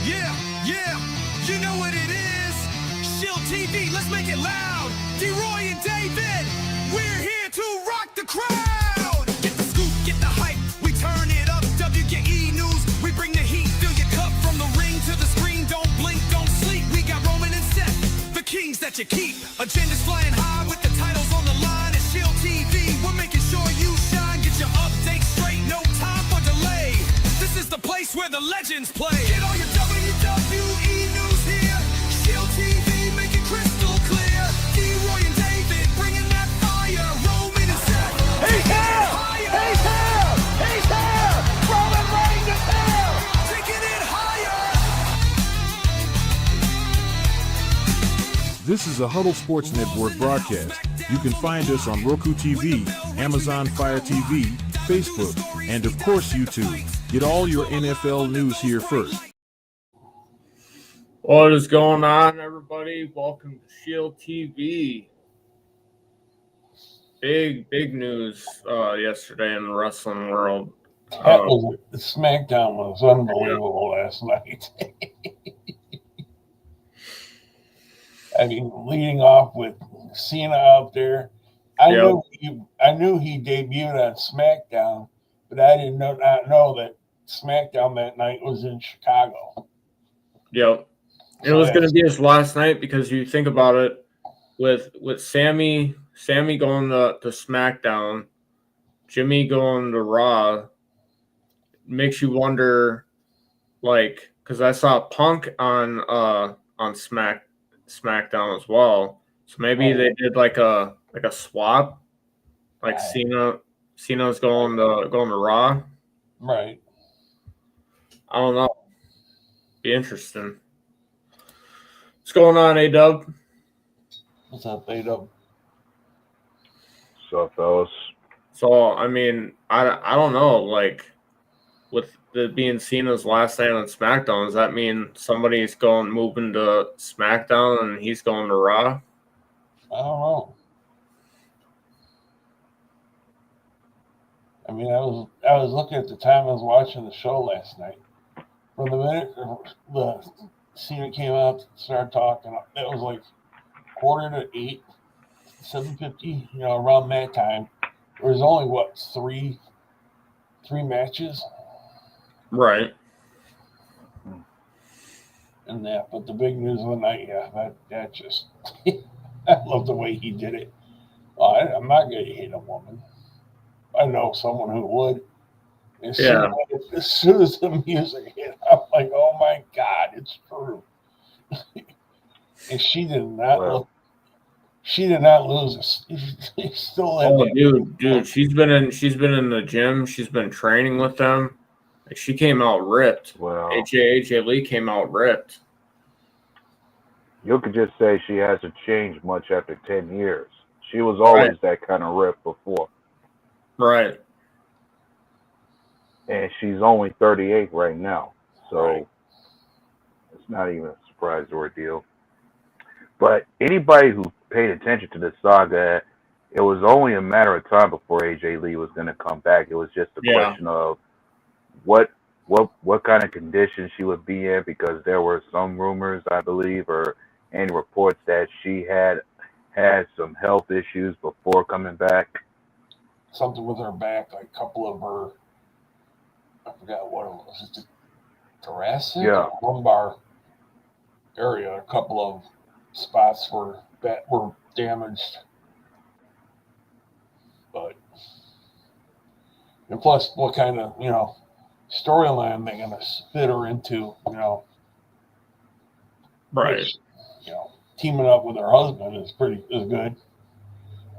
Yeah, yeah, you know what it is. Shield TV, let's make it loud. D-Roy and David, we're here to rock the crowd. Get the scoop, get the hype, we turn it up. WKE News, we bring the heat. Fill your cup from the ring to the screen. Don't blink, don't sleep. We got Roman and Seth, the kings that you keep. Agenda's flying high with the titles on the line. It's Shield TV, we're making sure you shine. Get your updates straight, no time for delay. This is the place where the legends play. Get all your WWE news here. Shield TV, make it crystal clear. D-Roy and David, bringing that fire. Roman and Seth, He's here! He's here! He's here! Roman Reigns is here! taking it higher. This is a Huddle Sports Network broadcast. You can find us on Roku TV, Amazon Fire TV, Facebook, and of course YouTube. Get all your NFL news here first. What is going on, everybody? Welcome to Shield TV. Big news yesterday in the wrestling world. SmackDown was unbelievable last night. I mean, leading off with Cena out there. I knew he debuted on SmackDown, but I did not know that SmackDown that night was in Chicago. Yep. It was going to be his last night because you think about it, with Sammy going to SmackDown, Jimmy going to Raw, makes you wonder, like, because I saw Punk on SmackDown as well, so maybe they did like a swap, like Cena's going to Raw, right? I don't know. Be interesting. What's going on, A-Dub? What's up, A-Dub? What's up, fellas? So, I mean, I don't know, like, with it being Cena's last night on SmackDown, does that mean somebody's moving to SmackDown and he's going to Raw? I don't know. I mean, I was looking at the time I was watching the show last night. From the minute the Cena came out, started talking, it was like 7:50, 7:50, around that time. There was only three matches, right? And that, but the big news of the night, that just I love the way he did it. I'm not going to hit a woman. I know someone who would. As soon as the music hit, I'm like, oh my God, it's true. And she did not look. She did not lose. She's still in. Oh, dude, she's been in the gym. She's been training with them. Like, she came out ripped. Wow. AJ Lee came out ripped. You could just say she hasn't changed much after 10 years. She was always that kind of rip before. Right. And she's only 38 right now. So it's not even a surprise ordeal. But anybody who paid attention to this saga, it was only a matter of time before AJ Lee was going to come back. It was just a question of what kind of condition she would be in, because there were some rumors, I believe, or any reports that she had some health issues before coming back. Something with her back, like a couple of her, I forgot what it was. Is it thoracic? Yeah. Lumbar area. A couple of spots were damaged. But, and plus, what kind of, storyline they're going to fit her into, Right. Which, teaming up with her husband is good.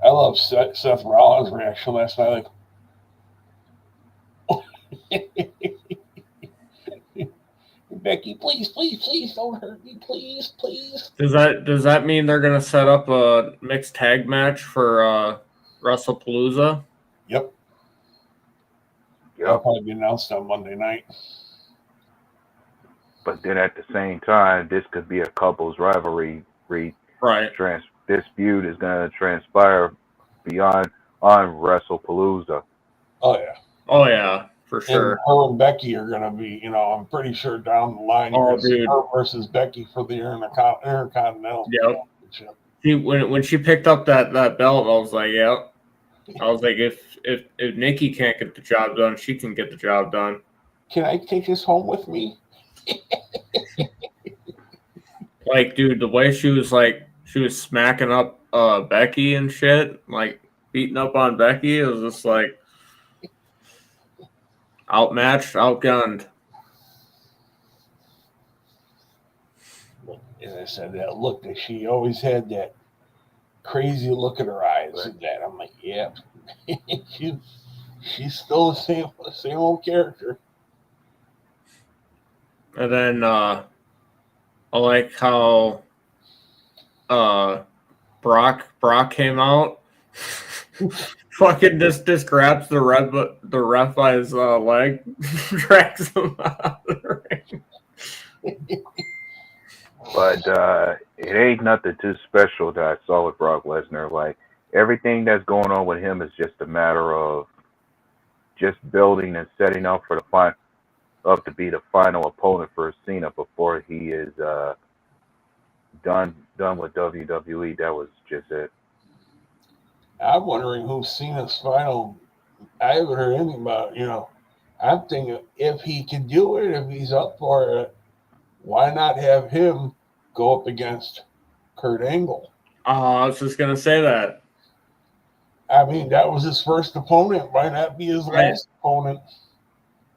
I love Seth Rollins' reaction last night, like, Becky, please don't hurt me, please. Does that mean they're gonna set up a mixed tag match for WrestlePalooza? Yep. That'll probably be announced on Monday night. But then at the same time, this could be a couples rivalry. Right. This feud is going to transpire on WrestlePalooza. Oh yeah, for And sure. her and Becky are going to be, I'm pretty sure down the line, Oh, you're going to see dude. her versus Becky for the Intercontinental Yep. Championship. When she picked up that belt, I was like, yep. I was like, if Nikki can't get the job done, she can get the job done. Can I take this home with me? Like, dude, the way she was smacking up Becky and shit, like beating up on Becky, it was just like outmatched, outgunned. As I said, that look that she always had, that crazy look in her eyes, and that I'm like, yeah, she's still the same old character. And then I like how Brock came out, fucking just grabs the ref by his leg, drags him out of the ring. But it ain't nothing too special that I saw with Brock Lesnar. Like, everything that's going on with him is just a matter of just building and setting up for up to be the final opponent for Cena before he is done with WWE. That was just it. I'm wondering who's Cena's final. I haven't heard anything about it. I'm thinking if he can do it, if he's up for it, why not have him go up against Kurt Angle? Oh, I was just gonna say that. I mean, that was his first opponent. Why not be his Right. last opponent?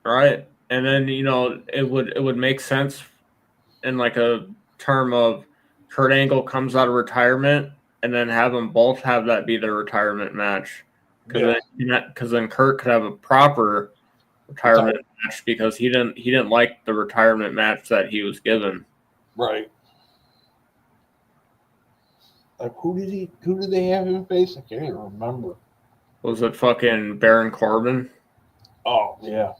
Right. And then, it would make sense in like a term of Kurt Angle comes out of retirement and then have them both have that be their retirement match. Because then Kurt could have a proper retirement match because he didn't like the retirement match that he was given. Right. Like, who did they have him face? I can't even remember. Was it fucking Baron Corbin? Oh, yeah.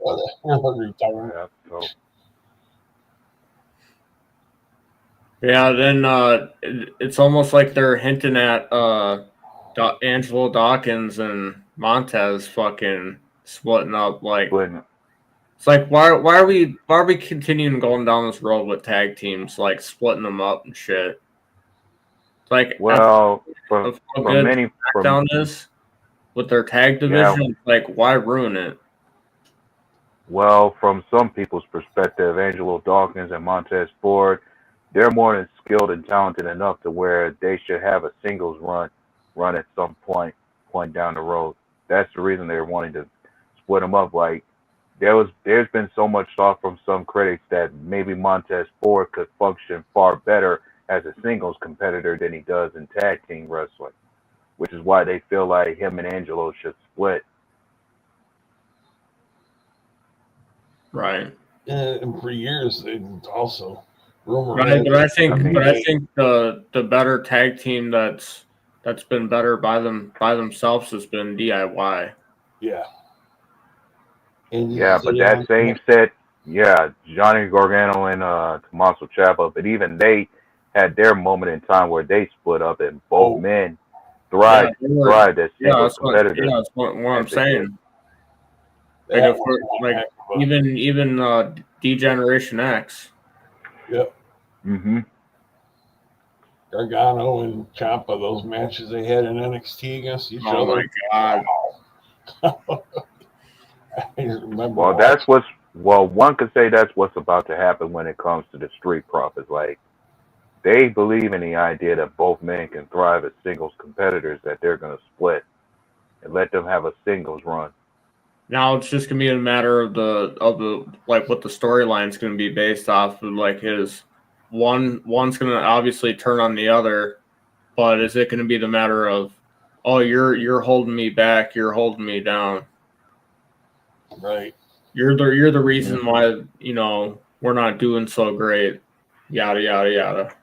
Retirement. Yeah, so Yeah, then it's almost like they're hinting at Angelo Dawkins and Montez fucking splitting up. Like, but it's like why are we continuing going down this road with tag teams, like splitting them up and shit? It's like, well, of how from good many SmackDown is with their tag division, it's like, why ruin it? Well, from some people's perspective, Angelo Dawkins and Montez Ford, they're more than skilled and talented enough to where they should have a singles run at some point down the road. That's the reason they're wanting to split them up. Like, there's been so much talk from some critics that maybe Montez Ford could function far better as a singles competitor than he does in tag team wrestling, which is why they feel like him and Angelo should split. Right. And for years, they also rumored. Right, but I think I mean, the better tag team that's been better by themselves has been DIY. Yeah. And Yeah, but that same set, yeah, Johnny Gargano and Tommaso Ciampa, but even they had their moment in time where they split up and both men thrived as singles competitors. That's what I'm saying. that Like, was even D-Generation X. Yep. Mm-hmm. Gargano and Ciampa, those matches they had in NXT against each Oh other. my god. I remember. Well, one could say that's what's about to happen when it comes to the Street Profits. Like, they believe in the idea that both men can thrive as singles competitors, that they're going to split and let them have a singles run. Now it's just gonna be a matter of the like what the storyline's gonna be based off of. Like, one's gonna obviously turn on the other, but is it gonna be the matter of, oh, you're holding me back, you're holding me down, Right. you're the reason why we're not doing so great, yada yada yada.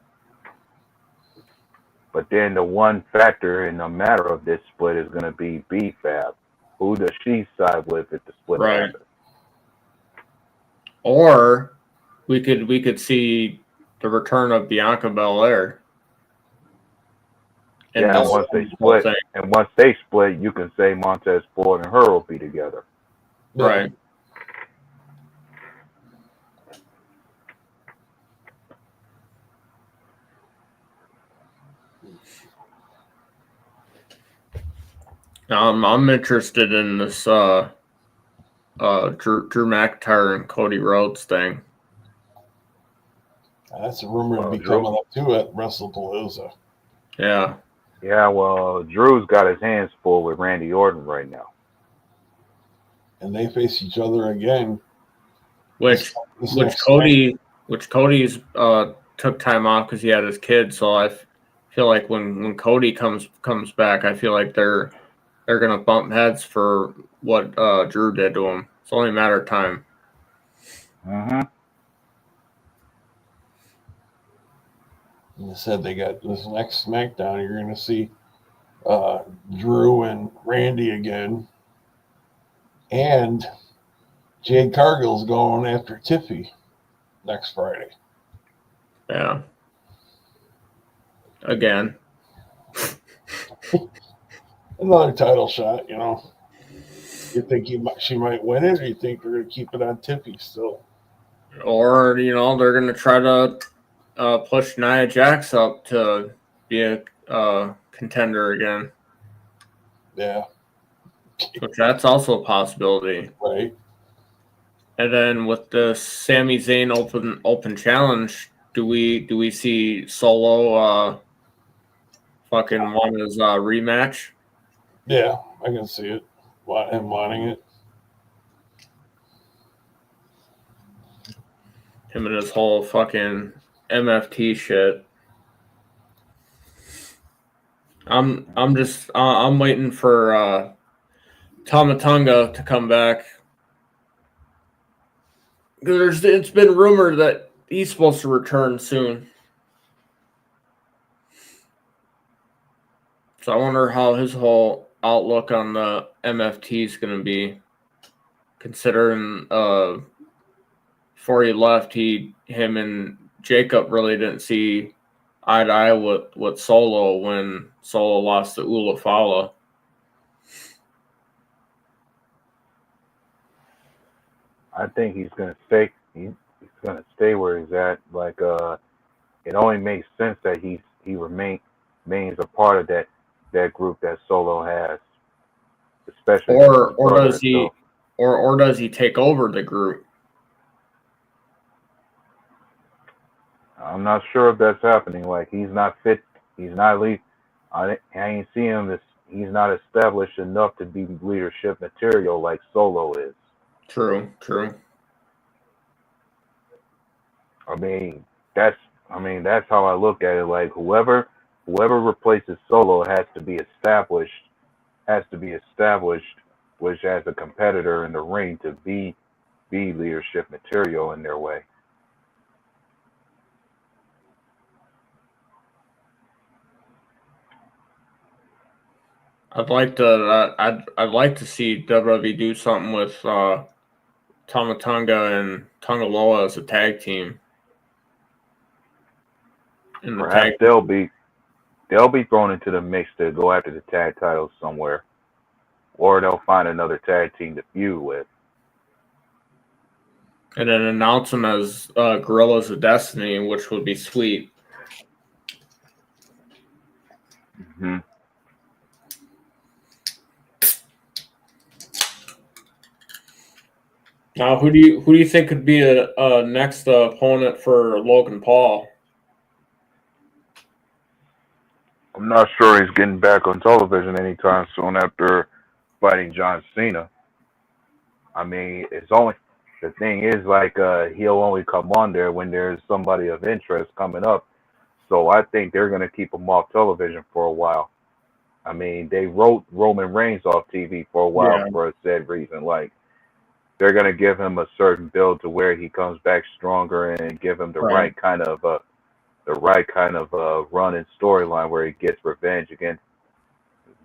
But then the one factor in the matter of this split is going to be B-Fab. Who does she side with if the split happens? Or we could see the return of Bianca Belair. And Yeah, that's once the they whole split, thing. and once they split, you can say Montez Ford and her will be together. Right. I'm interested in this Drew McIntyre and Cody Rhodes thing. That's a rumor to Well, be Drew- coming up too at WrestlePalooza. Yeah. Yeah, well, Drew's got his hands full with Randy Orton right now. And they face each other again. Which this which next Cody's took time off because he had his kid. So I feel like when Cody comes back, I feel like they're gonna bump heads for what Drew did to him. It's only a matter of time. Mm-hmm. They said they got this next SmackDown. You're going to see Drew and Randy again, and Jade Cargill's going after Tiffy next Friday. Yeah. Again. Another title shot, you know. You think she might win it, or you think they're going to keep it on Tiffy still? Or they're gonna try to push Nia Jax up to be a contender again. Yeah, Which that's also a possibility. right. And then with the Sami Zayn open challenge, do we see Solo fucking want his rematch? Yeah, I can see it. Him wanting it. Him and his whole fucking MFT shit. I'm waiting for Tama Tonga to come back. It's been rumored that he's supposed to return soon. So I wonder how his whole outlook on the MFT is going to be, considering before he left, him and Jacob really didn't see eye to eye with Solo when Solo lost to Ula Fala. I think he's gonna stay. He's gonna stay where he's at. Like, it only makes sense that he remains a part of that group that Solo has, especially Or his brother, does he so. or does he take over the group? I'm not sure if that's happening. Like, he's not fit. He's not lead. I ain't seen him. He's not established enough to be leadership material like Solo is. True. I mean, that's how I look at it. Like, whoever replaces Solo has to be established, which as a competitor in the ring to be leadership material in their way. I'd like to see WWE do something with Tama Tonga and Tonga Loa as a tag team. In the Perhaps tag, they'll be thrown into the mix to go after the tag titles somewhere, or they'll find another tag team to feud with. and then announce them as Gorillas of Destiny, which would be sweet. Mm-hmm. Now, who do you think could be a next opponent for Logan Paul? I'm not sure he's getting back on television anytime soon after fighting John Cena. I mean, the thing is, like, he'll only come on there when there's somebody of interest coming up. So I think they're going to keep him off television for a while. I mean, they wrote Roman Reigns off TV for a while for a said reason. Like, they're going to give him a certain build to where he comes back stronger and give him the right kind of run and storyline where he gets revenge against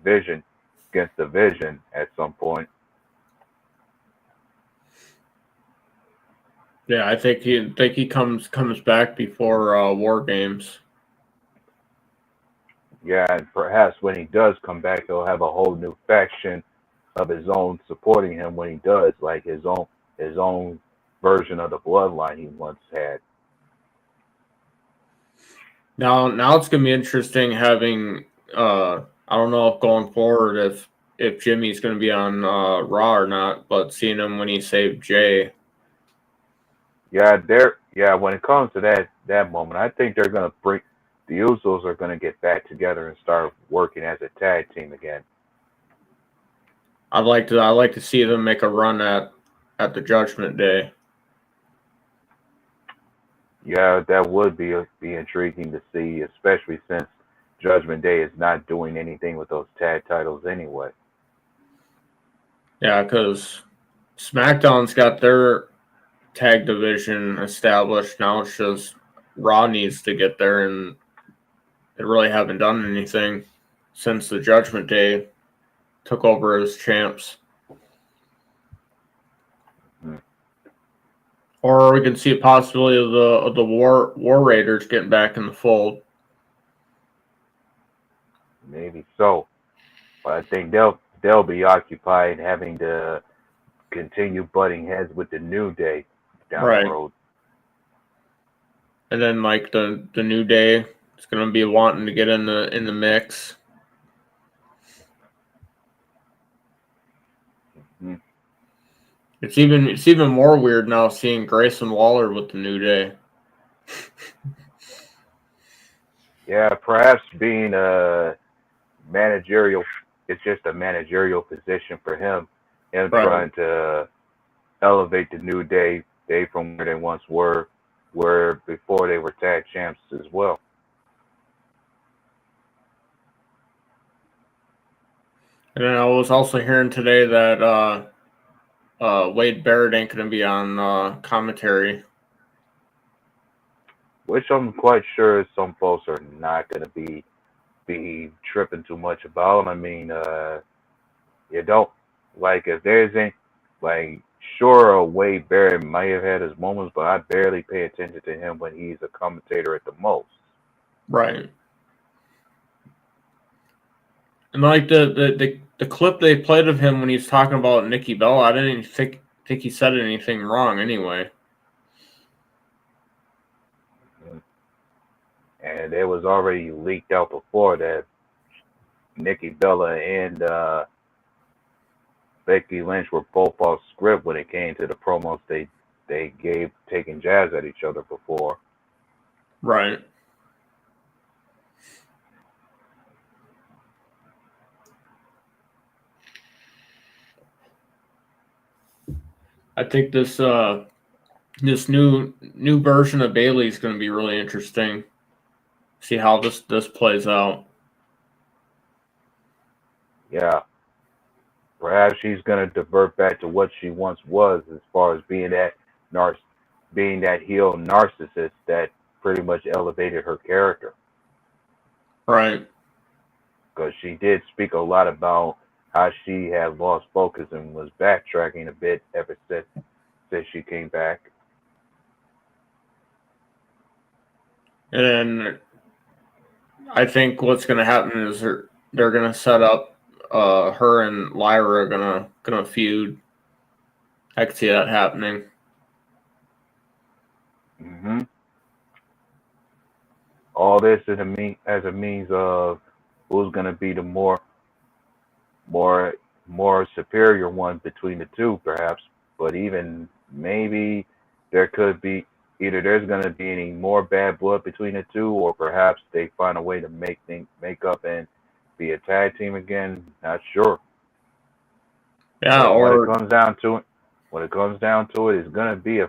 the Vision at some point. Yeah, I think he comes back before War Games. Yeah, and perhaps when he does come back, he'll have a whole new faction of his own supporting him when he does, like his own version of the bloodline he once had. Now it's gonna be interesting having. I don't know if going forward if Jimmy's gonna be on Raw or not, but seeing him when he saved Jay. Yeah, when it comes to that moment, I think they're gonna bring the Usos are gonna get back together and start working as a tag team again. I'd like to see them make a run at the Judgment Day. Yeah, that would be intriguing to see, especially since Judgment Day is not doing anything with those tag titles anyway. Yeah, because SmackDown's got their tag division established. Now it's just Raw needs to get there, and they really haven't done anything since the Judgment Day took over as champs. Hmm. Or we can see a possibility of the War Raiders getting back in the fold. Maybe so, but I think they'll be occupied having to continue butting heads with the New Day down Right. the road. And then like the New Day is gonna be wanting to get in the mix. Mhm. It's even more weird now seeing Grayson Waller with the New Day. Yeah, perhaps being a managerial, it's just a managerial position for him. Him Right. trying to elevate the New Day from where they once were before they were tag champs as well. And then I was also hearing today that Wade Barrett ain't gonna be on commentary. Which I'm quite sure some folks are not going to be tripping too much about. I mean, you don't like if there's any like sure Wade Barrett might have had his moments, but I barely pay attention to him when he's a commentator at the most. Right. And like the clip they played of him when he was talking about Nikki Bella, I didn't even think he said anything wrong anyway. And it was already leaked out before that Nikki Bella and Becky Lynch were both off script when it came to the promos they gave taking jabs at each other before. Right. I think this new version of Bailey is going to be really interesting. See how this plays out. Yeah. Perhaps she's gonna divert back to what she once was as far as being that heel narcissist that pretty much elevated her character. Right. Because she did speak a lot about how she had lost focus and was backtracking a bit ever since she came back. And I think what's going to happen is they're going to set up her and Lyra are gonna feud. I could see that happening. Hmm. All this as a means of who's gonna be the more superior one between the two, perhaps. But even maybe there could be either there's gonna be any more bad blood between the two, or perhaps they find a way to make up and be a tag team again. Not sure. Yeah, But when it or comes down to it, it's gonna be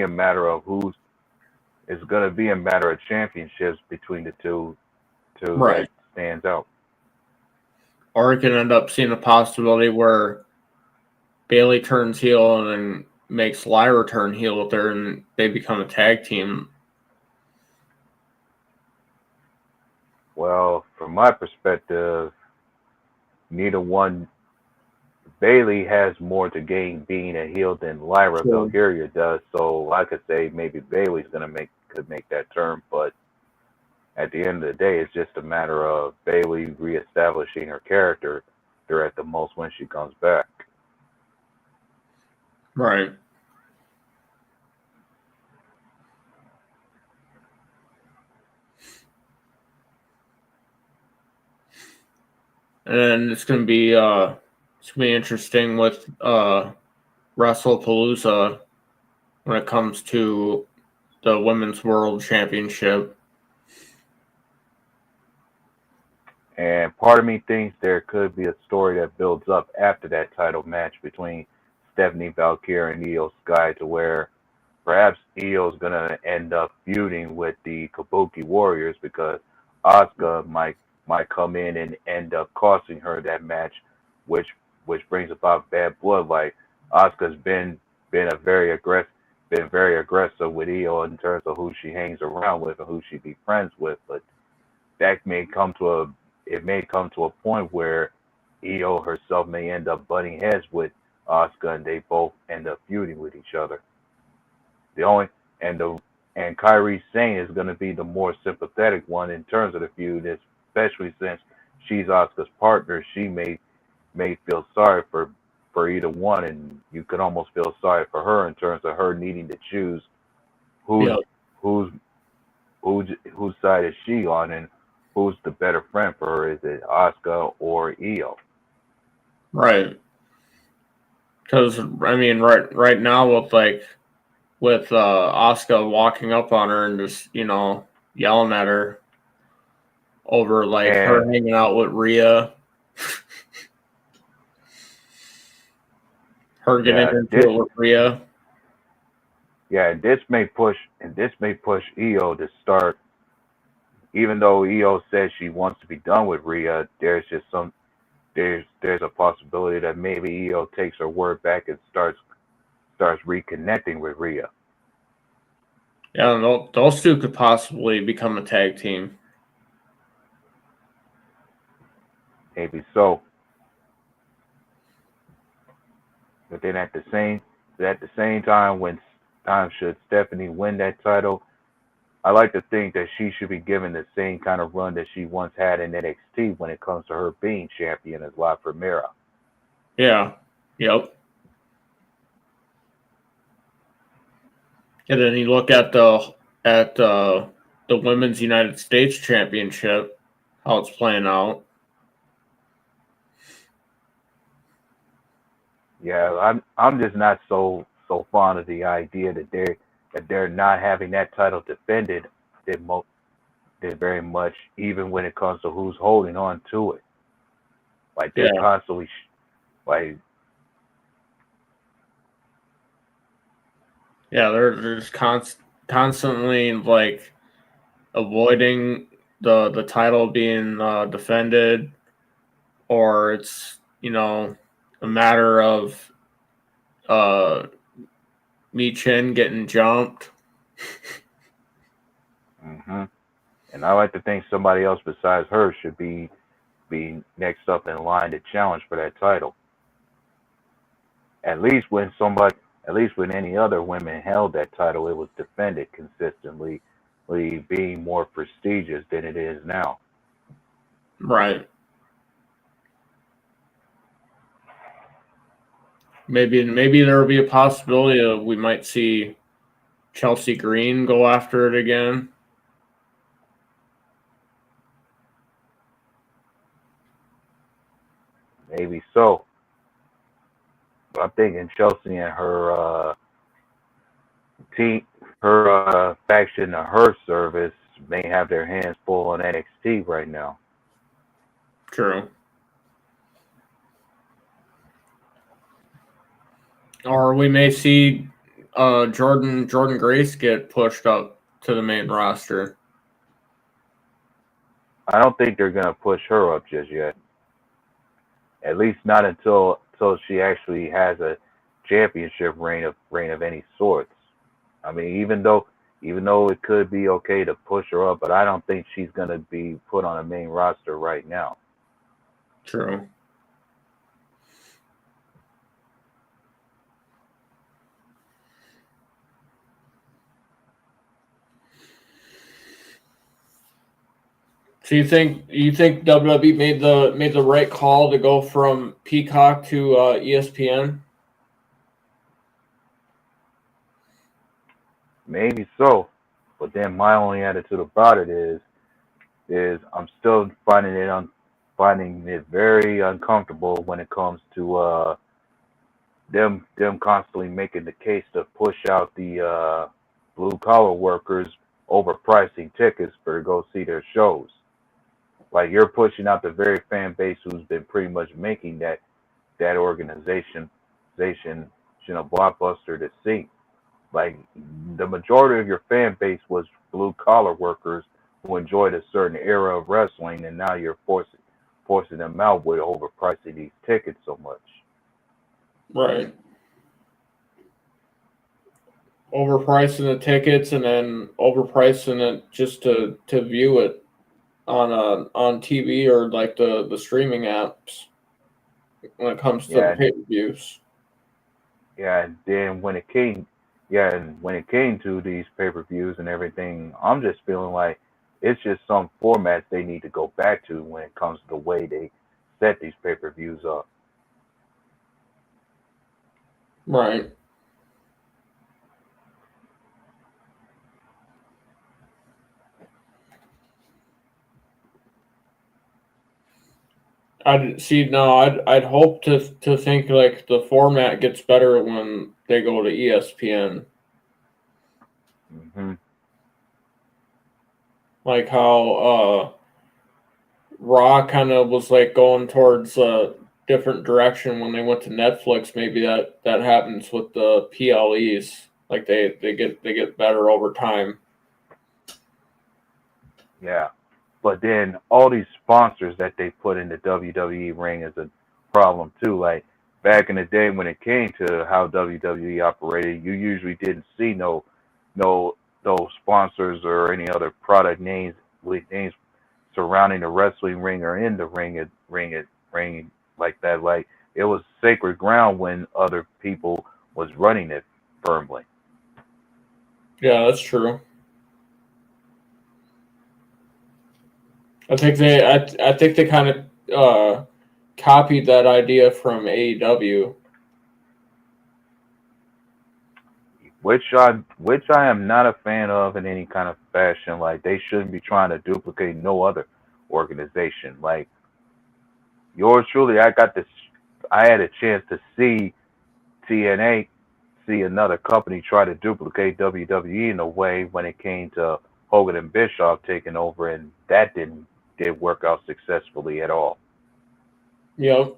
a matter of who's. It's gonna be a matter of championships between the two right. that stands out. Or it can end up seeing a possibility where Bailey turns heel and then makes Lyra turn heel with her, and they become a tag team. Well, from my perspective, neither one. Bailey has more to gain being a heel than Lyra Sure. Valkyria does, so I could say maybe Bailey's could make that turn, but at the end of the day, it's just a matter of Bailey reestablishing her character there at the most when she comes back. Right. And then it's gonna be interesting with WrestlePalooza when it comes to the Women's World Championship. And part of me thinks there could be a story that builds up after that title match between Stephanie Valkyrie and Io Sky, to where perhaps Io's gonna end up feuding with the Kabuki Warriors because Asuka might come in and end up costing her that match, which brings about bad blood. Like Asuka's been a very aggressive with Io in terms of who she hangs around with and who she be friends with, but that may come to a point where Io herself may end up butting heads with Asuka, and they both end up feuding with each other. The only and the and Kyrie Sane is going to be the more sympathetic one in terms of the feud, especially since she's Asuka's partner. She may feel sorry for either one, and you could almost feel sorry for her in terms of her needing to choose who's Yeah. who's whose side is she on, and who's the better friend for her? Is it Asuka or Io? Right. Because I mean, right now with Asuka walking up on her and just yelling at her over like her And hanging out with Rhea, her getting yeah, into it with Rhea. this may push Io to start. Even though Io says she wants to be done with Rhea, there's a possibility that maybe Io takes her word back and starts reconnecting with Rhea. Yeah, those two could possibly become a tag team. Maybe so. But then at the same time, should Stephanie win that title, I like to think that she should be given the same kind of run that she once had in NXT when it comes to her being champion as La Primera. Yeah. Yep. And then you look at the Women's United States Championship, how it's playing out. Yeah, I'm just not so fond of the idea that they're not having that title defended that very much, even when it comes to who's holding on to it. Like they're Yeah. constantly like Yeah, they're just constantly like avoiding the title being defended, or it's a matter of uh Mi Chen getting jumped. hmm and I like to think somebody else besides her should be next up in line to challenge for that title. At least when any other women held that title, it was defended consistently, being more prestigious than it is now. Right. Maybe there will be a possibility of we might see Chelsea Green go after it again. Maybe so. But I'm thinking Chelsea and her team, her faction, or her service may have their hands full on NXT right now. True. Or we may see Jordan Grace get pushed up to the main roster. I don't think they're gonna push her up just yet. At least not until she actually has a championship reign of any sorts. I mean, even though it could be okay to push her up, but I don't think she's gonna be put on a main roster right now. True. So you think WWE made the right call to go from Peacock to ESPN? Maybe so, but then my only attitude about it is I'm still finding it very uncomfortable when it comes to them constantly making the case to push out the blue collar workers overpricing tickets for to go see their shows. Like you're pushing out the very fan base who's been pretty much making that organization blockbuster to see. Like the majority of your fan base was blue collar workers who enjoyed a certain era of wrestling, and now you're forcing them out with overpricing these tickets so much. Right. Overpricing the tickets and then overpricing it just to view it on TV or like the streaming apps when it comes to the pay-per-views. Yeah, and then when it came to these pay-per-views and everything, I'm just feeling like it's just some formats they need to go back to when it comes to the way they set these pay-per-views up. Right. I'd hope to think like the format gets better when they go to ESPN. Mm-hmm. Like how Raw kind of was like going towards a different direction when they went to Netflix. Maybe that happens with the PLEs. Like they get better over time. Yeah. But then all these sponsors that they put in the WWE ring is a problem too. Like back in the day when it came to how WWE operated, you usually didn't see no those sponsors or any other product names surrounding the wrestling ring or in the ring like that. Like it was sacred ground when other people was running it firmly. Yeah, that's true. I think they kind of copied that idea from AEW. Which I am not a fan of in any kind of fashion. Like they shouldn't be trying to duplicate no other organization. Like yours truly, I had a chance to see TNA, see another company try to duplicate WWE in a way when it came to Hogan and Bischoff taking over, and that didn't work out successfully at all. Yep.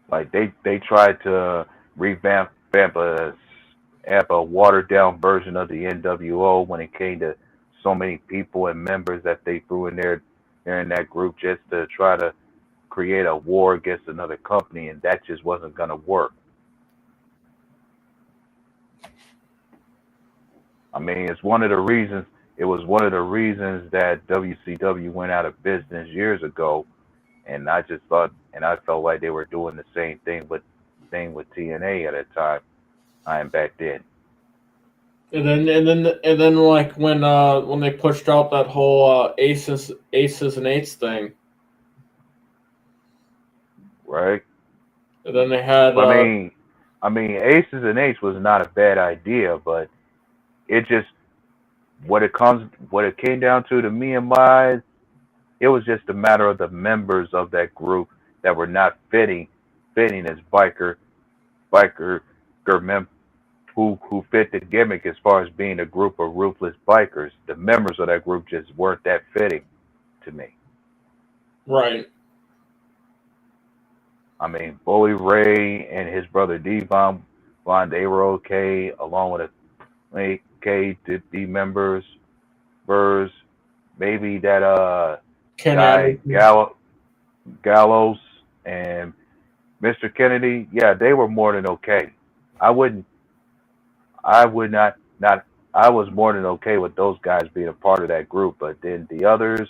Like they tried to revamp a watered down version of the NWO when it came to so many people and members that they threw in there in that group just to try to create a war against another company, and that just wasn't gonna work. I mean, it was one of the reasons that WCW went out of business years ago, and I felt like they were doing the same thing with TNA at a time back then. And then like when they pushed out that whole aces and eights thing, right? And then they had. I mean, aces and eights was not a bad idea, but it just what it came down to me and my eyes, it was just a matter of the members of that group that were not fitting as biker who fit the gimmick as far as being a group of ruthless bikers. The members of that group just weren't that fitting to me. Right. I mean, Bully Ray and his brother Devon, they were okay, along with the members. Maybe that guy Gallows and Mr. Kennedy, yeah, they were more than okay. I was more than okay with those guys being a part of that group, but then the others,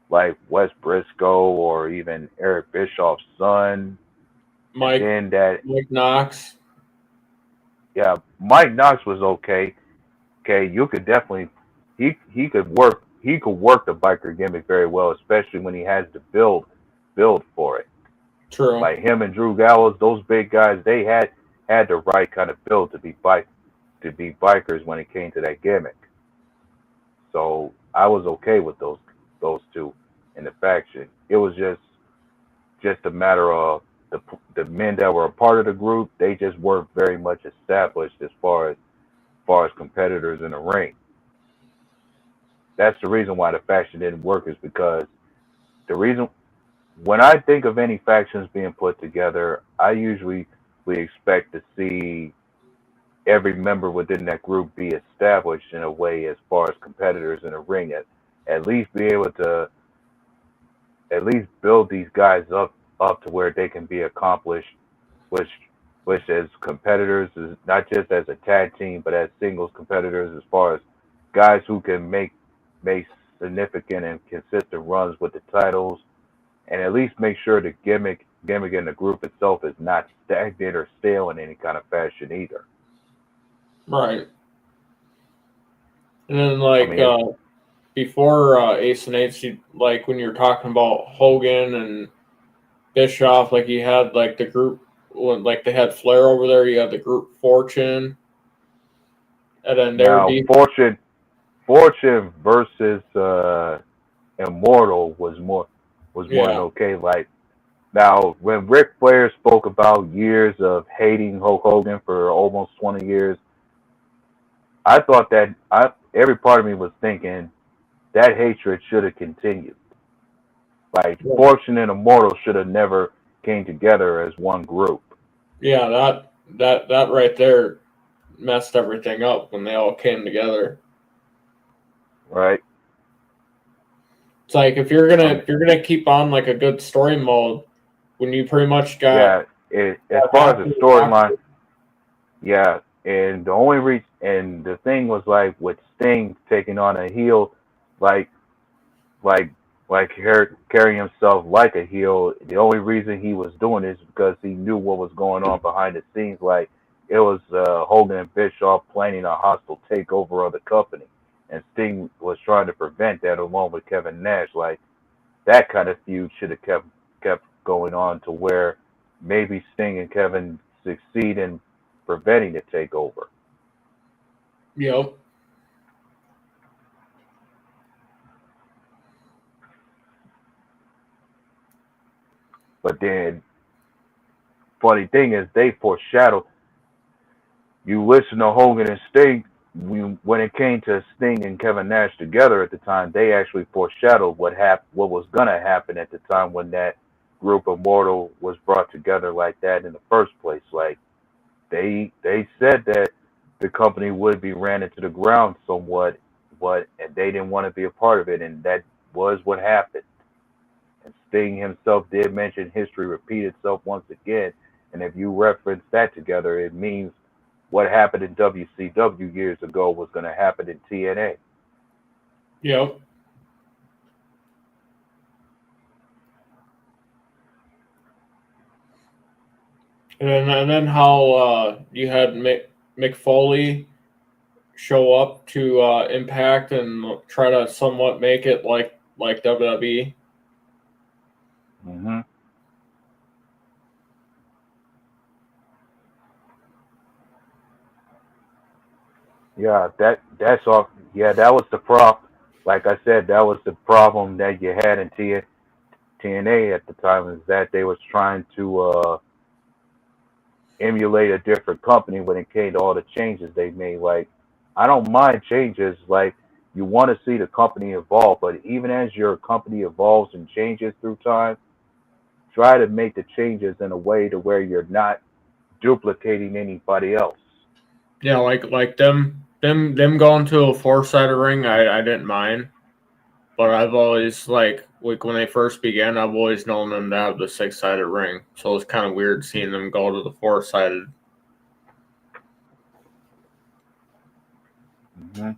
like Wes Briscoe or even Eric Bischoff's son, Mike Knox. Yeah, Mike Knox was okay. Okay, you could definitely he could work the biker gimmick very well, especially when he has the build for it. True. Like him and Drew Gallows, those big guys, they had the right kind of build to be bikers when it came to that gimmick. So I was okay with those two in the faction. It was just a matter of the men that were a part of the group. They just weren't very much established as far as competitors in the ring. That's the reason why the faction didn't work, is because the reason when I think of any factions being put together, we expect to see every member within that group be established in a way as far as competitors in the ring, at least be able to at least build these guys up to where they can be accomplished, which as competitors, is not just as a tag team, but as singles competitors, as far as guys who can make significant and consistent runs with the titles, and at least make sure the gimmick in the group itself is not stagnant or stale in any kind of fashion either. Right. And then before Ace and Eights, like when you're talking about Hogan and Bischoff, like you had like the group, like they had Flair over there. You had the group Fortune, and then there would be Fortune versus Immortal was more than okay. Like now, when Ric Flair spoke about years of hating Hulk Hogan for almost 20 years, I thought that every part of me was thinking that hatred should have continued. Like Fortune and Immortal should have never came together as one group. Yeah, that right there messed everything up when they all came together. Right. It's like if you're gonna keep on like a good story mode, when you pretty much got as far as the storyline, and the only reason, and the thing was like with Sting taking on a heel, like carrying himself like a heel. The only reason he was doing this is because he knew what was going on behind the scenes. Like it was Hogan and Bischoff planning a hostile takeover of the company, and Sting was trying to prevent that along with Kevin Nash. Like that kind of feud should have kept going on to where maybe Sting and Kevin succeed in preventing the takeover. Yep. But then, funny thing is, they foreshadowed. You listen to Hogan and Sting, when it came to Sting and Kevin Nash together at the time, they actually foreshadowed what was gonna happen at the time when that group Immortal was brought together like that in the first place. Like they said that the company would be ran into the ground somewhat, and they didn't want to be a part of it, and that was what happened. And Sting himself did mention history repeat itself once again, and if you reference that together, it means what happened in WCW years ago was going to happen in TNA. Yep. And then how you had Mick Foley show up to Impact and try to somewhat make it like WWE. Mm-hmm. Yeah, that's all. Yeah, that was the problem. Like I said, that was the problem that you had in TNA at the time, is that they was trying to emulate a different company when it came to all the changes they made. Like, I don't mind changes. Like, you want to see the company evolve, but even as your company evolves and changes through time, try to make the changes in a way to where you're not duplicating anybody else. Yeah, like them going to a 4-sided ring, I didn't mind, but I've always like when they first began, I've always known them to have the 6-sided ring, so it's kind of weird seeing them go to the 4-sided. Mm-hmm.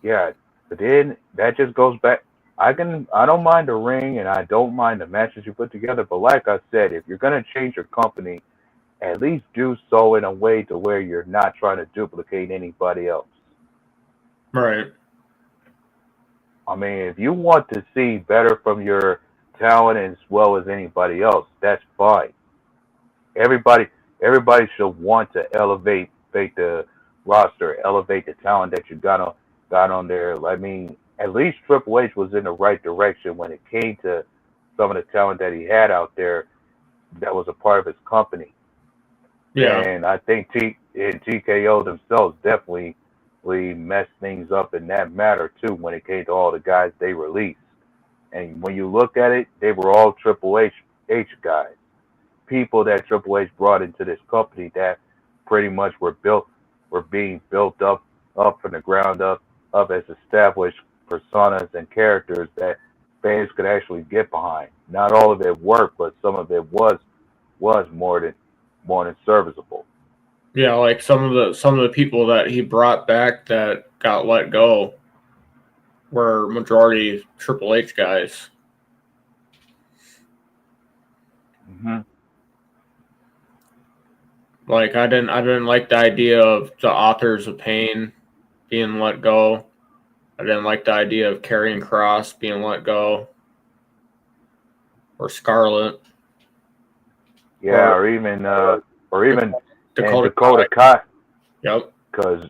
Yeah, but then that just goes back. I don't mind the ring and I don't mind the matches you put together, but like I said, if you're gonna change your company, at least do so in a way to where you're not trying to duplicate anybody else. Right. I mean, if you want to see better from your talent as well as anybody else, that's fine. Everybody, everybody should want to elevate the roster, elevate the talent that you got on there. I mean, at least Triple H was in the right direction when it came to some of the talent that he had out there that was a part of his company. Yeah. And I think TKO themselves definitely messed things up in that matter too when it came to all the guys they released. And when you look at it, they were all Triple H guys, people that Triple H brought into this company that pretty much were being built up from the ground up as established personas and characters that fans could actually get behind. Not all of it worked, but some of it was more than serviceable. Yeah, like some of the people that he brought back that got let go were majority Triple H guys. Mm-hmm. Like I didn't like the idea of the Authors of Pain being let go. I didn't like the idea of Karrion Kross being let go. Or Scarlett. Yeah, or even Dakota Kai. Yep. Because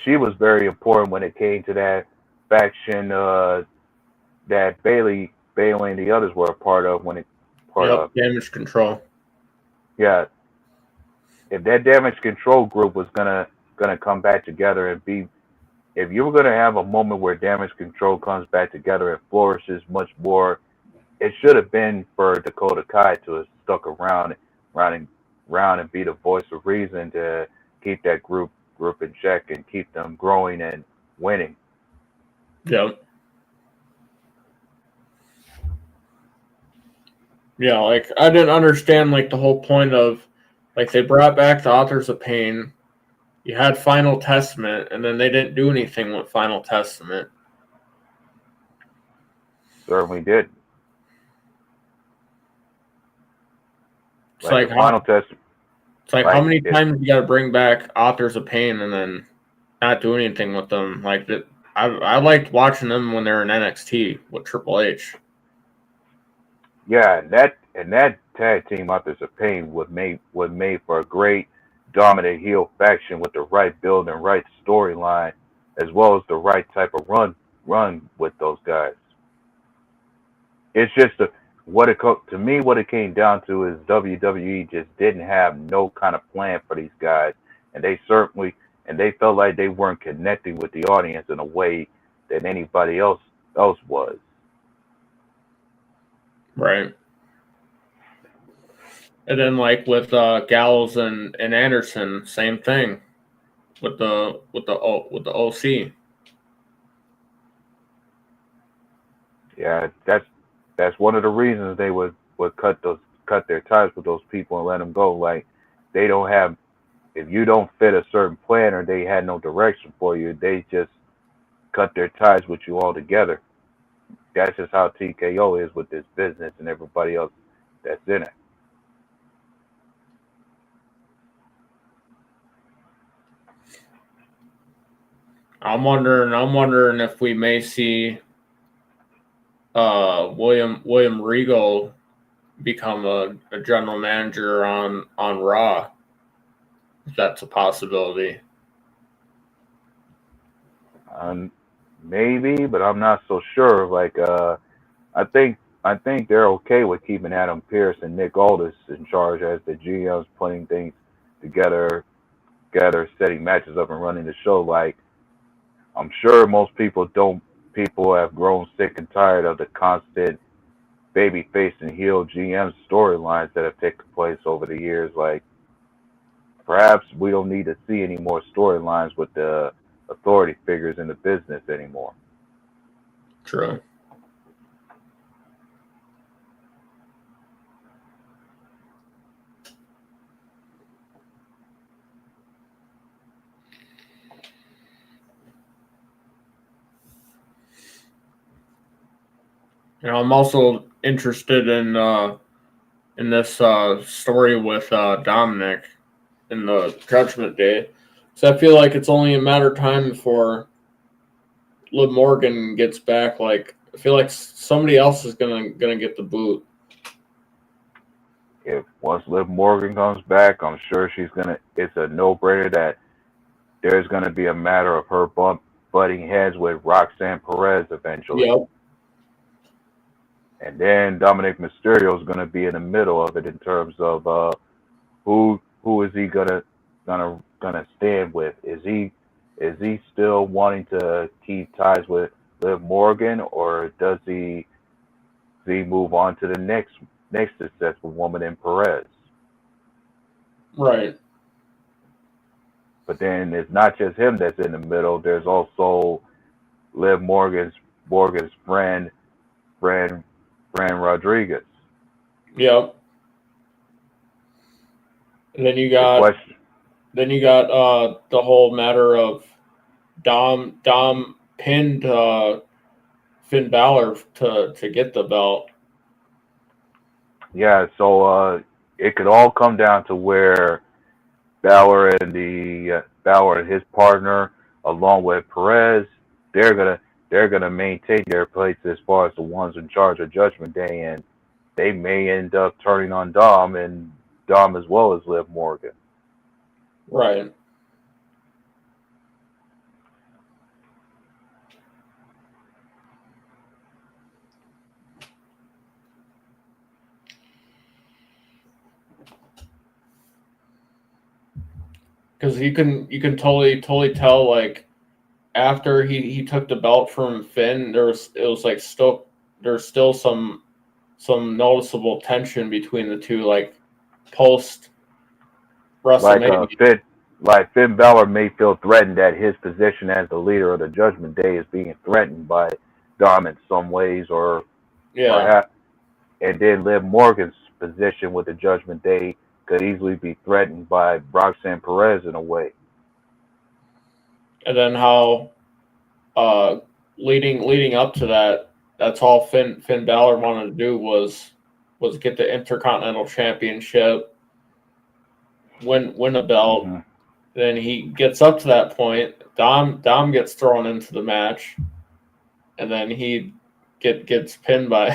she was very important when it came to that faction that Bailey and the others were a part of Damage Control. Yeah. If that Damage Control group was gonna come back together and be, if you were gonna have a moment where Damage Control comes back together and flourishes much more, it should have been for Dakota Kai to have stuck around and be the voice of reason to keep that group in check and keep them growing and winning. Yep. Yeah, like I didn't understand like the whole point of like they brought back the Authors of Pain. You had Final Testament, and then they didn't do anything with Final Testament. Certainly did. It's like Final Testament. It's like how many times you got to bring back Authors of Pain and then not do anything with them? Like that, I liked watching them when they were in NXT with Triple H. Yeah, and that tag team Authors of Pain was made for a great dominant heel faction with the right build and right storyline, as well as the right type of run with those guys. It's just what it came down to is WWE just didn't have no kind of plan for these guys, and they felt like they weren't connecting with the audience in a way that anybody else was. Right. And then like with Gallows and Anderson, same thing with the OC. Yeah, that's one of the reasons they would cut their ties with those people and let them go. Like they don't have, if you don't fit a certain plan or they had no direction for you, they just cut their ties with you altogether. That's just how TKO is with this business and everybody else that's in it. I'm wondering if we may see William Regal become a general manager on Raw. If that's a possibility. Maybe, but I'm not so sure. Like I think they're okay with keeping Adam Pearce and Nick Aldis in charge as the GMs, putting things together, setting matches up and running the show. Like I'm sure most people have grown sick and tired of the constant babyface and heel GM storylines that have taken place over the years. Like perhaps we don't need to see any more storylines with the authority figures in the business anymore. True. I'm also interested in this story with Dominic in the Judgment Day. So I feel like it's only a matter of time before Liv Morgan gets back, like I feel like somebody else is gonna get the boot. If once Liv Morgan comes back, I'm sure she's gonna. It's a no-brainer that there's gonna be a matter of her butting heads with Roxanne Perez eventually, Yep. and then Dominic Mysterio is gonna be in the middle of it in terms of who is he gonna stand with? Is he still wanting to keep ties with Liv Morgan, or does he move on to the next successful woman in Perez? Right. But then it's not just him that's in the middle. There's also Liv Morgan's friend Rodriguez. Yep. And then you The got question, the whole matter of Dom pinned Finn Balor to get the belt. yeah. So it could all come down to where Balor and his partner, along with Perez, they're gonna maintain their place as far as the ones in charge of Judgment Day, and they may end up turning on Dom as well as Liv Morgan. Right. Because you can totally tell, like, after he took the belt from Finn, there's still some noticeable tension between the two, like post WrestleMania. Finn Balor may feel threatened that his position as the leader of the Judgment Day is being threatened by Dom in some ways, or Yeah. perhaps, and then Liv Morgan's position with the Judgment Day could easily be threatened by Roxanne Perez in a way. And then how leading up to that, that's all Finn Balor wanted to do was get the Intercontinental Championship, win a belt. Mm-hmm. Then he gets up to that point. Dom gets thrown into the match, and then he gets pinned by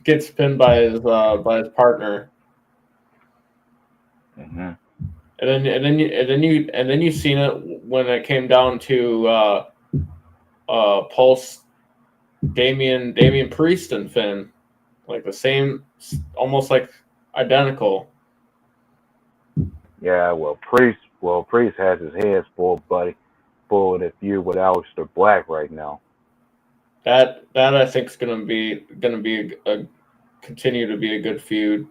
his partner. Mm-hmm. And then you seen it when it came down to Pulse, Damian Priest and Finn, like the same, almost like identical. Yeah, Priest has his hands full, buddy, full in a feud with Aleister Black right now. That I think is gonna be continue to be a good feud.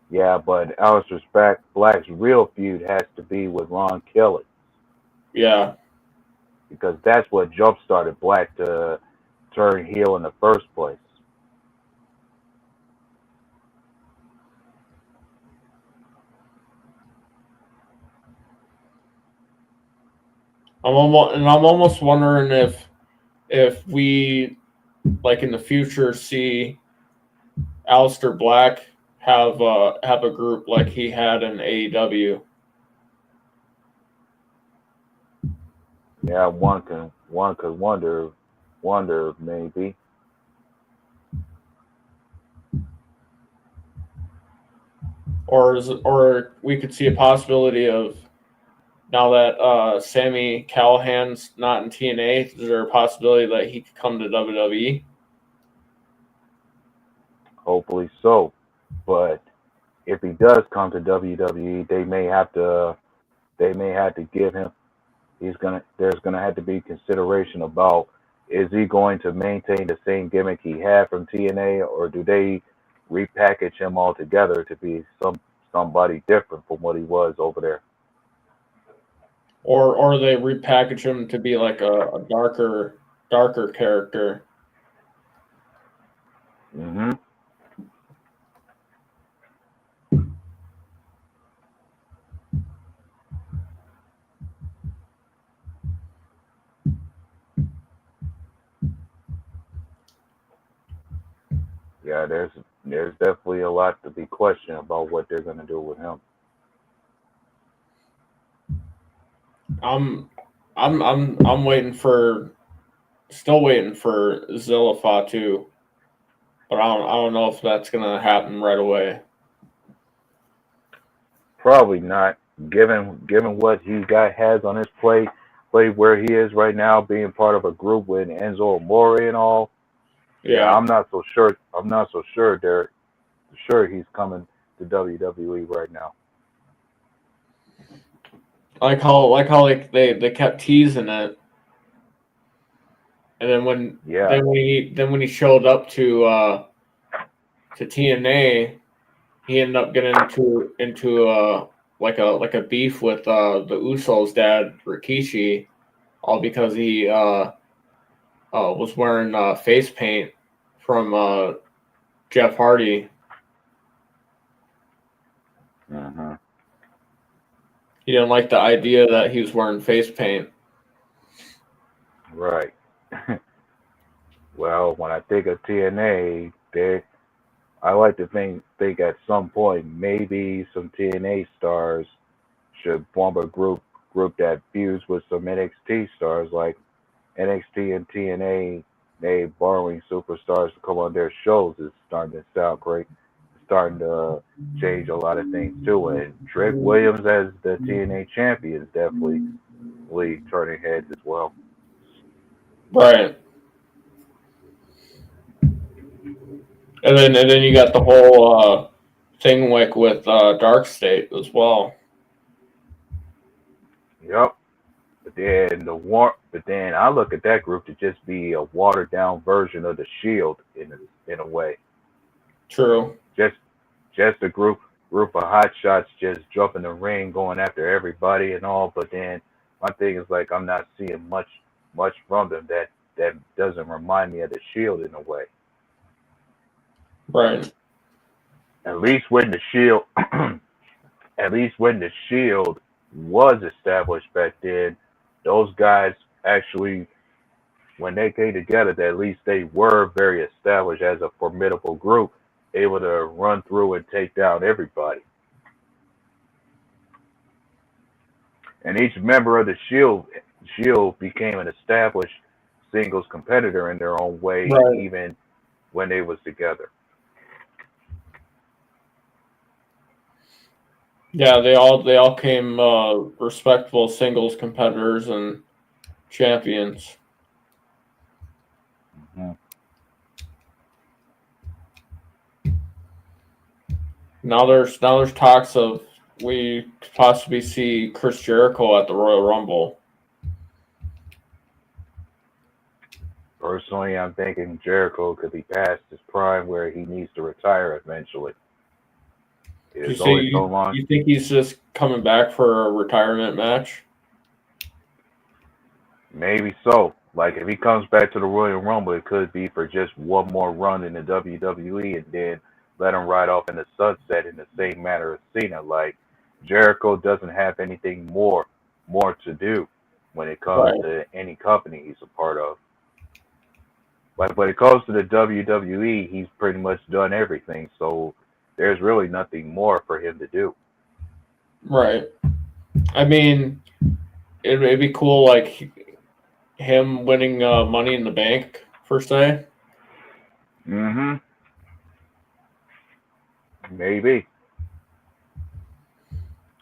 Yeah, but Aleister Black's real feud has to be with Ron Kelly. Yeah. Because that's what jump-started Black to turn heel in the first place. I'm almost wondering if we, like, in the future, see Aleister Black have a group like he had in AEW. Yeah, one could wonder maybe. Or we could see a possibility of, now that Sami Callihan's not in TNA, is there a possibility that he could come to WWE? Hopefully so. But if he does come to WWE, they may have to give him. There's gonna have to be consideration about, is he going to maintain the same gimmick he had from TNA, or do they repackage him altogether to be somebody different from what he was over there? Or they repackage him to be like a darker character. Mm-hmm. Yeah, there's definitely a lot to be questioned about what they're going to do with him. I'm I'm waiting for, still waiting for Zilla Fatu, but I don't know if that's gonna happen right away. Probably not, given what has on his plate where he is right now, being part of a group with Enzo Amore and all. Yeah, Yeah, I'm not so sure. I'm not so sure. They're sure he's coming to WWE right now. like how they kept teasing it, and then Yeah. when he showed up to TNA, he ended up getting into like a beef with the Usos' dad Rikishi, all because he was wearing face paint from Jeff Hardy. hmm He didn't like the idea that he was wearing face paint. Right. Well, when I think of TNA, I like to think at some point maybe some TNA stars should form a group that fuse with some NXT stars, like NXT and TNA. They borrowing superstars to come on their shows is starting to sound great. It's starting to change a lot of things too. And Trick Williams as the TNA champion is definitely turning heads as well. Right. And then you got the whole thing like with Dark State as well. Yep. But then I look at that group to just be a watered down version of the Shield in a way. True. Just a group of hot shots just jumping the ring, going after everybody and all. But then my thing is like I'm not seeing much from them that doesn't remind me of the Shield in a way. Right. At least when the Shield, at least when the Shield was established back then, those guys actually, when they came together, at least they were very established as a formidable group, able to run through and take down everybody. And each member of the Shield became an established singles competitor in their own way, Right. even when they was together. Yeah, they all came respectable singles competitors and champions. Mm-hmm. Now there's talks of we could possibly see Chris Jericho at the Royal Rumble. Personally, I'm thinking Jericho could be past his prime where he needs to retire eventually. It's only so long. You think he's just coming back for a retirement match? Maybe so. Like if he comes back to the Royal Rumble, it could be for just one more run in the WWE and then let him ride off in the sunset in the same manner as Cena. Like Jericho doesn't have anything more to do when it comes to any company he's a part of. Like when it comes to the WWE, he's pretty much done everything. So there's really nothing more for him to do. Right. I mean, it'd be cool, like him winning Money in the Bank per se. Mm-hmm. Maybe.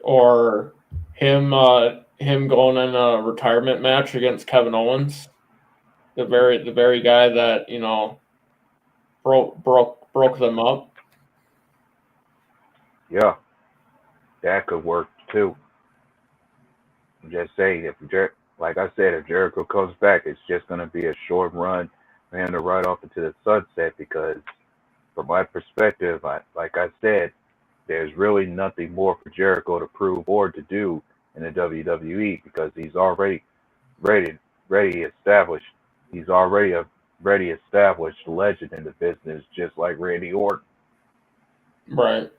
Or him going in a retirement match against Kevin Owens, the very guy that broke them up. Yeah, that could work too. I'm just saying, like I said, if Jericho comes back, it's just going to be a short run for him to ride off into the sunset because, from my perspective, like I said, there's really nothing more for Jericho to prove or to do in the WWE because he's already ready established. He's already a ready established legend in the business, just like Randy Orton. Right.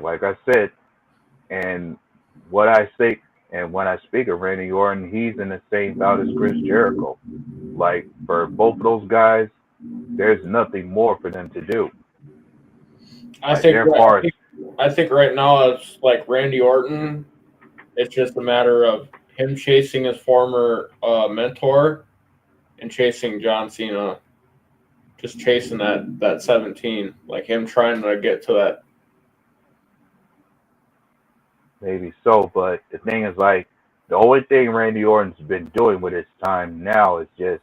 Like I said, and what I say, and when I speak of Randy Orton, he's in the same bout as Chris Jericho. Like for both of those guys, there's nothing more for them to do. I think I think right now it's like Randy Orton. It's just a matter of him chasing his former mentor and chasing John Cena. Just chasing that 17, like him trying to get to that. Maybe so, but the thing is, like, the only thing Randy Orton's been doing with his time now is just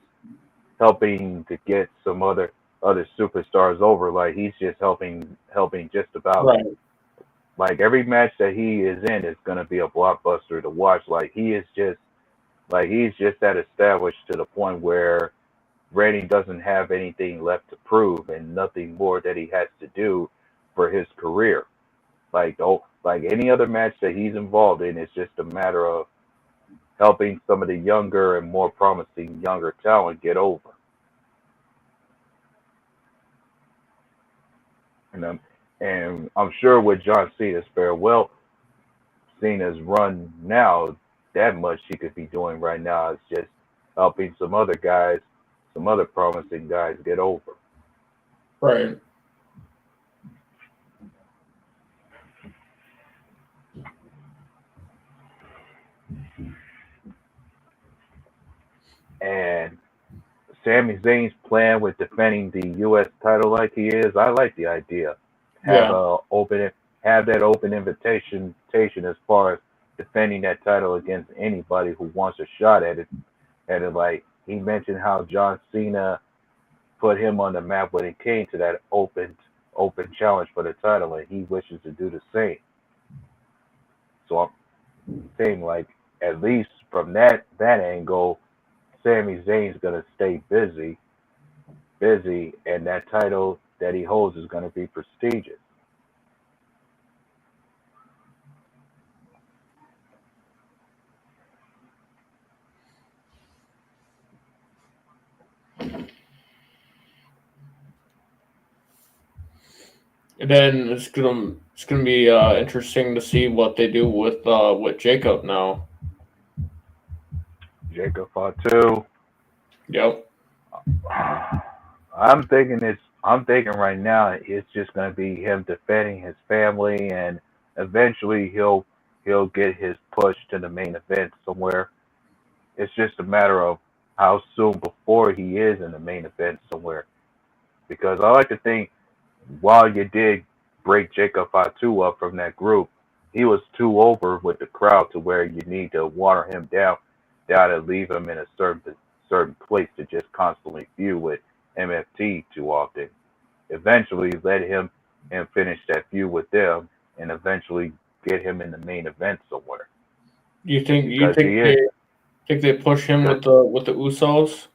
helping to get some other superstars over. Like, he's just helping just about. Right. Like, every match that he is in is gonna be a blockbuster to watch. Like, he's just that established to the point where Randy doesn't have anything left to prove and nothing more that he has to do for his career. Like any other match that he's involved in, it's just a matter of helping some of the younger and more promising younger talent get over. And I'm sure with John Cena's farewell, Cena's run now, that much he could be doing right now is just helping some other guys, some other promising guys get over. Right. And Sami Zayn's plan with defending the U.S. title like he is, I like the idea. Have that open invitation as far as defending that title against anybody who wants a shot at it. And like he mentioned how John Cena put him on the map when it came to that open challenge for the title, and he wishes to do the same. So I'm saying, like, at least from that angle, Sami Zayn's gonna stay busy, and that title that he holds is gonna be prestigious. And then it's gonna be interesting to see what they do with Jacob now. Jacob Fatu. Yep. I'm thinking right now it's just gonna be him defending his family, and eventually he'll get his push to the main event somewhere. It's just a matter of how soon before he is in the main event somewhere. Because I like to think, while you did break Jacob Fatu up from that group, he was too over with the crowd to where you need to water him down and leave him in a certain place to just constantly feud with MFT too often. Eventually, let him finish that feud with them, and eventually get him in the main event somewhere. You think they push him with the Usos?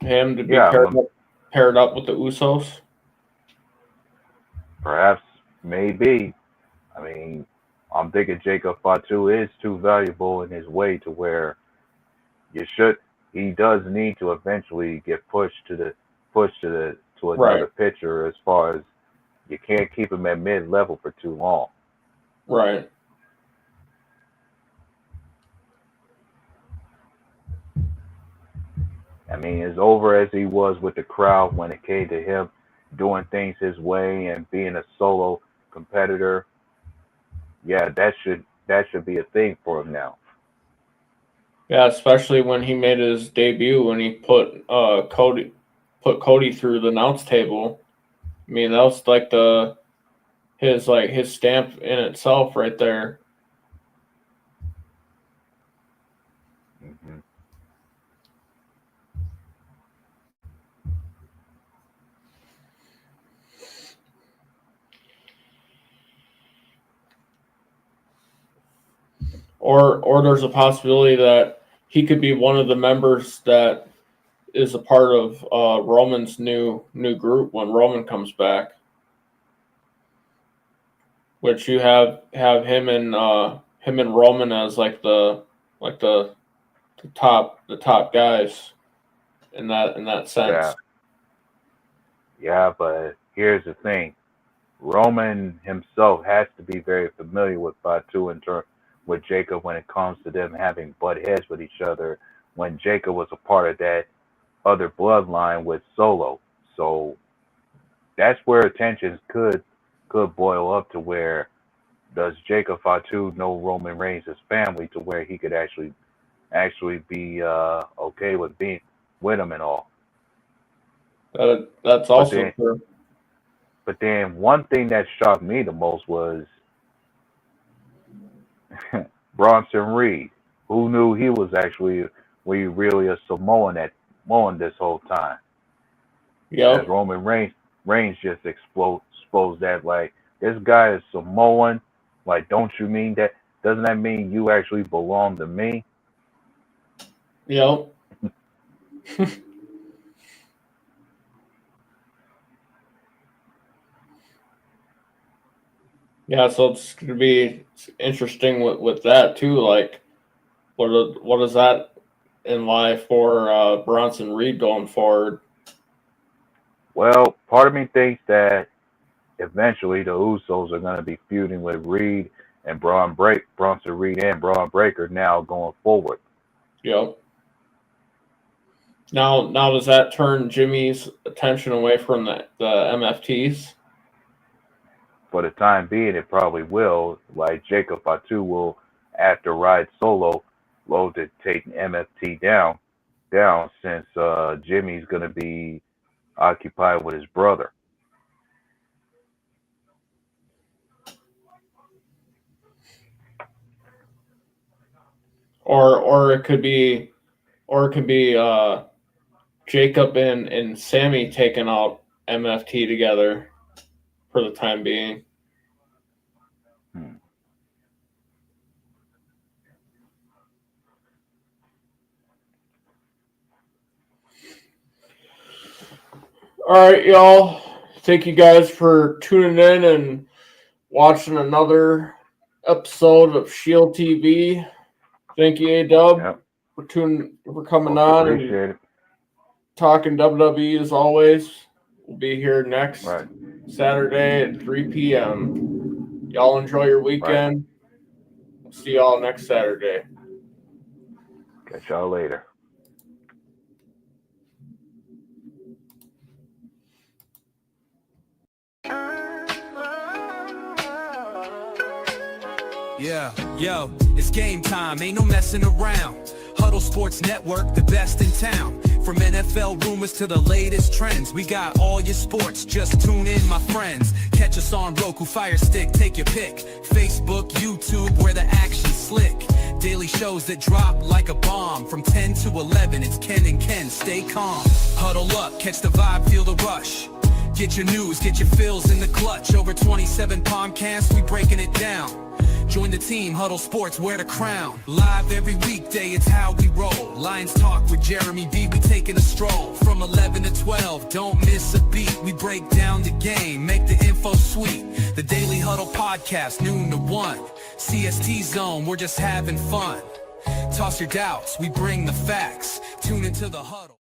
Him to be paired up with the Usos? Perhaps, maybe. I mean, I'm thinking Jacob Fatu is too valuable in his way to where he does need to eventually get pushed to another pitcher, as far as you can't keep him at mid-level for too long. Right. I mean, as over as he was with the crowd when it came to him doing things his way and being a solo competitor, yeah, that should be a thing for him now. Yeah, especially when he made his debut when he put Cody through the announce table. I mean, that was like his stamp in itself right there. Mm-hmm. Or there's a possibility that he could be one of the members that is a part of Roman's new group when Roman comes back. Which you have him and Roman as like the top guys in that sense. Yeah, but here's the thing. Roman himself has to be very familiar with Fatu with Jacob when it comes to them having butt heads with each other, when Jacob was a part of that other bloodline with Solo. So that's where tensions could could boil up to where, does Jacob Fatu know Roman Reigns' family to where he could actually be okay with being with him and all. That's also true. But then one thing that shocked me the most was Bronson Reed. Who knew he was actually really a Samoan this whole time? Yeah. Roman Reigns just exposed that, like, this guy is Samoan. Like, don't you mean that? Doesn't that mean you actually belong to me? Yep. Yeah, so it's going to be interesting with that too. Like, what is that in life for Bronson Reed going forward? Well, part of me thinks that eventually the Usos are going to be feuding with Reed and Bronson Reed and Braun Breaker now going forward. Yep. Now does that turn Jimmy's attention away from the MFTs? For the time being, it probably will. Like, Jacob Fatu will, after ride solo, load to take MFT down since Jimmy's going to be occupied with his brother. Or it could be Jacob and Sammy taking out MFT together for the time being. All right, y'all. Thank you guys for tuning in and watching another episode of Shield TV. Thank you, A-Dub, for coming on and talking WWE as always. We'll be here next Saturday at 3 p.m. Y'all enjoy your weekend. We'll see y'all next Saturday. Catch y'all later. Yeah, yo, it's game time, ain't no messing around. Huddle Sports Network, the best in town. From NFL rumors to the latest trends, we got all your sports, just tune in, my friends. Catch us on Roku, Fire Stick, take your pick. Facebook, YouTube, where the action's slick. Daily shows that drop like a bomb. From 10 to 11, it's Ken and Ken, stay calm. Huddle up, catch the vibe, feel the rush. Get your news, get your fills in the clutch. Over 27 podcasts, we breaking it down. Join the team, Huddle Sports, wear the crown. Live every weekday, it's how we roll. Lions Talk with Jeremy B, we taking a stroll. From 11 to 12, don't miss a beat. We break down the game, make the info sweet. The Daily Huddle Podcast, noon to 1. CST Zone, we're just having fun. Toss your doubts, we bring the facts. Tune into the Huddle.